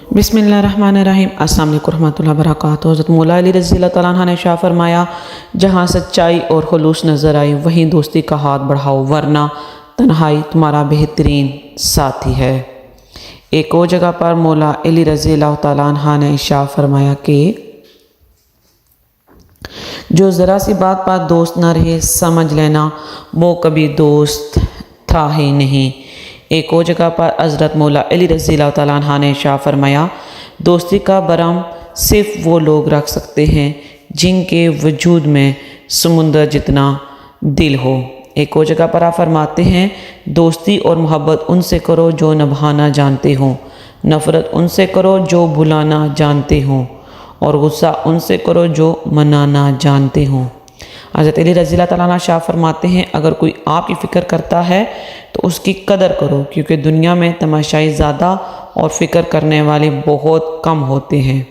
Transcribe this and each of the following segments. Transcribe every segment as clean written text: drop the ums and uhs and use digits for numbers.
بسم اللہ الرحمن الرحیم۔ السلام علیکم ورحمۃ اللہ وبرکاتہ۔ حضرت مولا علی رضی اللہ تعالیٰ عنہ نے شاہ فرمایا، جہاں سچائی اور خلوص نظر آئی وہیں دوستی کا ہاتھ بڑھاؤ، ورنہ تنہائی تمہارا بہترین ساتھی ہے۔ ایک اور جگہ پر مولا علی رضی اللہ تعالیٰ عنہ نے شاہ فرمایا کہ جو ذرا سی بات پر دوست نہ رہے، سمجھ لینا وہ کبھی دوست تھا ہی نہیں۔ ایک اور جگہ پر حضرت مولا علی رضی اللہ تعالیٰ عنہ نے شاہ فرمایا، دوستی کا برہم صرف وہ لوگ رکھ سکتے ہیں جن کے وجود میں سمندر جتنا دل ہو۔ ایک اور جگہ پر آپ فرماتے ہیں، دوستی اور محبت ان سے کرو جو نبھانا جانتے ہوں، نفرت ان سے کرو جو بھلانا جانتے ہوں، اور غصہ ان سے کرو جو منانا جانتے ہوں۔ حضرت علی رضی اللہ تعالیٰ عنہ شاہ فرماتے ہیں، اگر کوئی آپ کی فکر کرتا ہے تو اس کی قدر کرو، کیونکہ دنیا میں تماشائی زیادہ اور فکر کرنے والے بہت کم ہوتے ہیں۔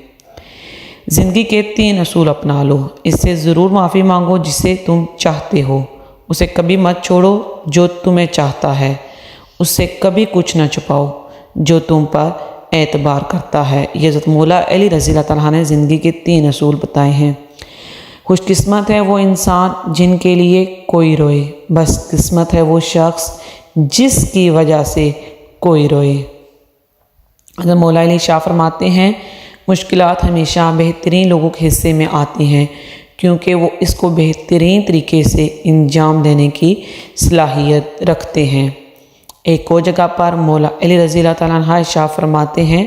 زندگی کے 3 اصول اپنا لو۔ اس سے ضرور معافی مانگو جسے تم چاہتے ہو، اسے کبھی مت چھوڑو جو تمہیں چاہتا ہے، اس سے کبھی کچھ نہ چھپاؤ جو تم پر اعتبار کرتا ہے۔ یہ حضرت مولا علی رضی اللہ تعالیٰ نے زندگی کے 3 اصول بتائے ہیں۔ خوش قسمت ہے وہ انسان جن کے لیے کوئی روئے، بس قسمت ہے وہ شخص جس کی وجہ سے کوئی روئے۔ حضرت مولا علی شاہ فرماتے ہیں، مشکلات ہمیشہ بہترین لوگوں کے حصے میں آتی ہیں، کیونکہ وہ اس کو بہترین طریقے سے انجام دینے کی صلاحیت رکھتے ہیں۔ ایک اور جگہ پر مولا علی رضی اللہ تعالیٰ عنہ شاہ فرماتے ہیں،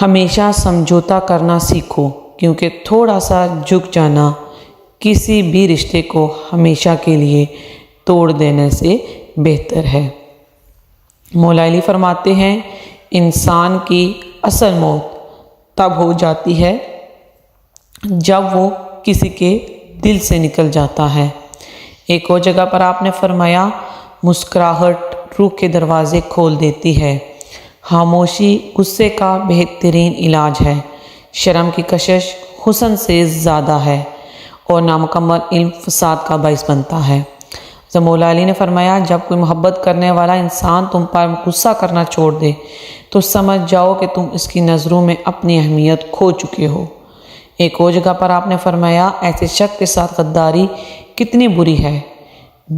ہمیشہ سمجھوتا کرنا سیکھو، کیونکہ تھوڑا سا جھک جانا کسی بھی رشتے کو ہمیشہ کے لیے توڑ دینے سے بہتر ہے۔ مولا علی فرماتے ہیں، انسان کی اصل موت تب ہو جاتی ہے جب وہ کسی کے دل سے نکل جاتا ہے۔ ایک اور جگہ پر آپ نے فرمایا، مسکراہٹ روح کے دروازے کھول دیتی ہے، خاموشی غصے کا بہترین علاج ہے، شرم کی کشش حسن سے زیادہ ہے، اور نامکمل علم فساد کا باعث بنتا ہے۔ حضرت مولا علی نے فرمایا، جب کوئی محبت کرنے والا انسان تم پر غصہ کرنا چھوڑ دے تو سمجھ جاؤ کہ تم اس کی نظروں میں اپنی اہمیت کھو چکے ہو۔ ایک اور جگہ پر آپ نے فرمایا، ایسے شخص کے ساتھ غداری کتنی بری ہے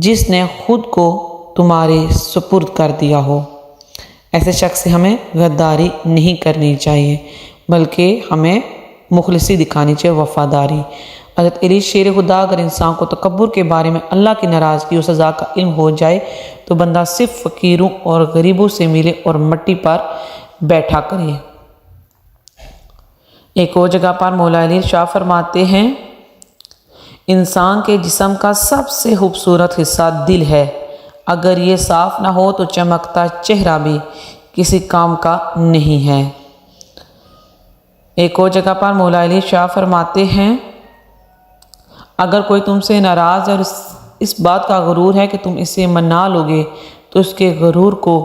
جس نے خود کو تمہارے سپرد کر دیا ہو۔ ایسے شخص سے ہمیں غداری نہیں کرنی چاہیے، بلکہ ہمیں مخلصی دکھانی چاہیے، وفاداری۔ حضرت علی شیر خدا، اگر انسان کو تکبر کے بارے میں اللہ کی ناراضگی اور سزا کا علم ہو جائے تو بندہ صرف فقیروں اور غریبوں سے ملے اور مٹی پر بیٹھا کرے۔ ایک اور جگہ پر مولا علی شاہ فرماتے ہیں، انسان کے جسم کا سب سے خوبصورت حصہ دل ہے، اگر یہ صاف نہ ہو تو چمکتا چہرہ بھی کسی کام کا نہیں ہے۔ ایک اور جگہ پر مولا علی شاہ فرماتے ہیں، اگر کوئی تم سے ناراض ہے اور اس بات کا غرور ہے کہ تم اسے منا لو گے تو اس کے غرور کو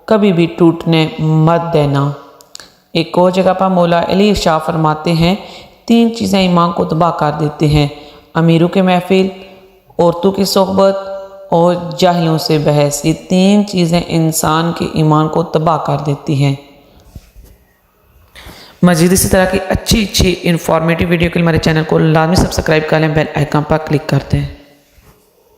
کبھی بھی ٹوٹنے مت دینا۔ ایک اور جگہ پر مولا علی شاہ فرماتے ہیں، 3 چیزیں ایمان کو تباہ کر دیتے ہیں، امیروں کے محفل، عورتوں کی صحبت اور جاہلوں سے بحث۔ یہ 3 چیزیں انسان کے ایمان کو تباہ کر دیتی ہیں۔ مزید اسی طرح کی اچھی انفارمیٹیو ویڈیو کے لیے ہمارے چینل کو لازمی سبسکرائب کر لیں، بیل آئیکن پر کلک کرتے ہیں۔